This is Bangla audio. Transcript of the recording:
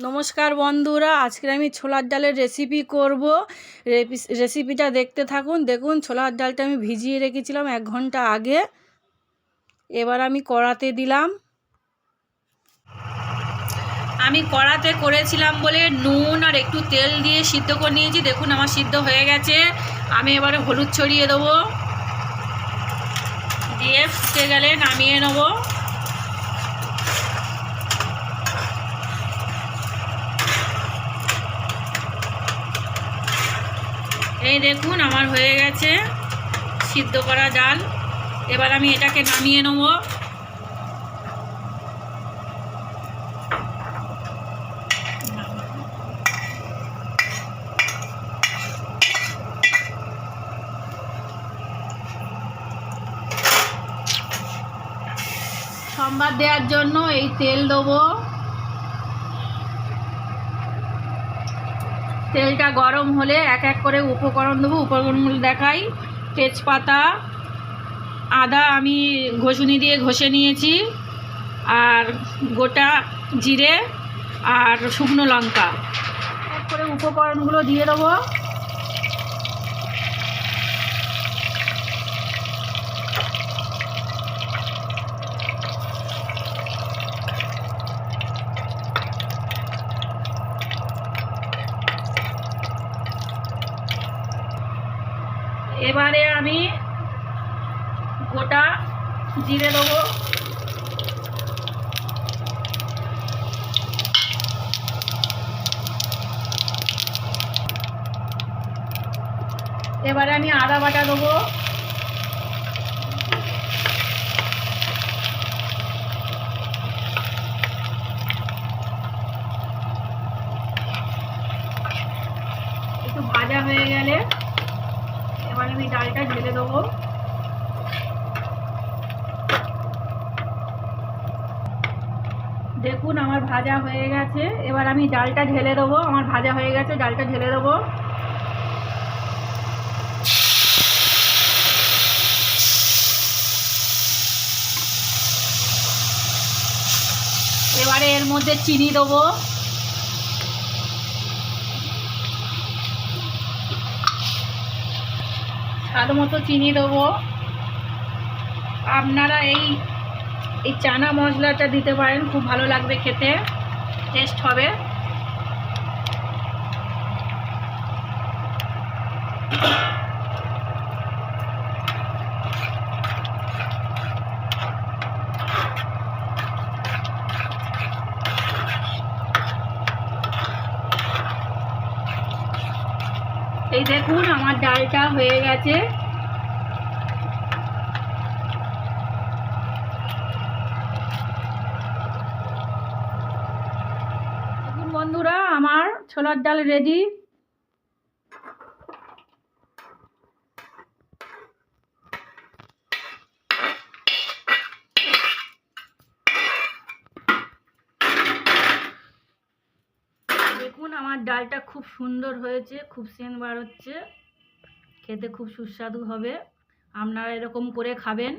নমস্কার বন্ধুরা, আজকে আমি ছোলার ডালের রেসিপি করব। রেসিপিটা দেখতে থাকুন। দেখুন, ছোলার ডালটা আমি ভিজিয়ে রেখেছিলাম 1 ঘন্টা আগে। এবার আমি কড়াতে দিলাম। আমি কড়াতে করেছিলাম বলে নুন আর একটু তেল দিয়ে সিদ্ধ করে নিয়েছি। দেখুন আমার সিদ্ধ হয়ে গেছে। আমি এবারে হলুদ ছড়িয়ে দেবো, দিয়ে ফুটে গেলে নামিয়ে নেবো। এই দেখুন আমার হয়ে গেছে সিদ্ধ করা ডাল। এবার আমি এটাকে নামিয়ে নেব। সম্বাদ দেওয়ার জন্য এই তেল দেবো। তেলটা গরম হলে এক এক করে উপকরণ দেবো। উপকরণগুলো দেখাই। তেজপাতা, আদা আমি ঘষুনি দিয়ে ঘষে নিয়েছি, আর গোটা জিরে আর শুকনো লঙ্কা। এক করে উপকরণগুলো দিয়ে দেবো। এবারে আমি গোটা জিরে দেবো, এবারে আমি আদা বাটা দেবো, একটু ভাজা হয়ে গেলে এবার আমি ডালটা ঢেলে দেবো। দেখুন আমার ভাজা হয়ে গেছে। এবার আমি ডালটা ঢেলে দেবো। আমার ভাজা হয়ে গেছে, ডালটা ঢেলে দেবো। এবারে এর মধ্যে চিনি দেবো, স্বাদ মতো চিনি দেবো। আপনারা এই চানা মশলাটা দিতে পারেন, খুব ভালো লাগবে খেতে, টেস্ট হবে। এই দেখুন আমার ডালটা হয়ে গেছে। দেখুন বন্ধুরা, আমার ছোলার ডাল রেডি। দেখুন আমার ডালটা খুব সুন্দর হয়েছে, খুব সেন্ট বার হচ্ছে, খেতে খুব সুস্বাদু হবে। আপনারা এরকম করে খাবেন।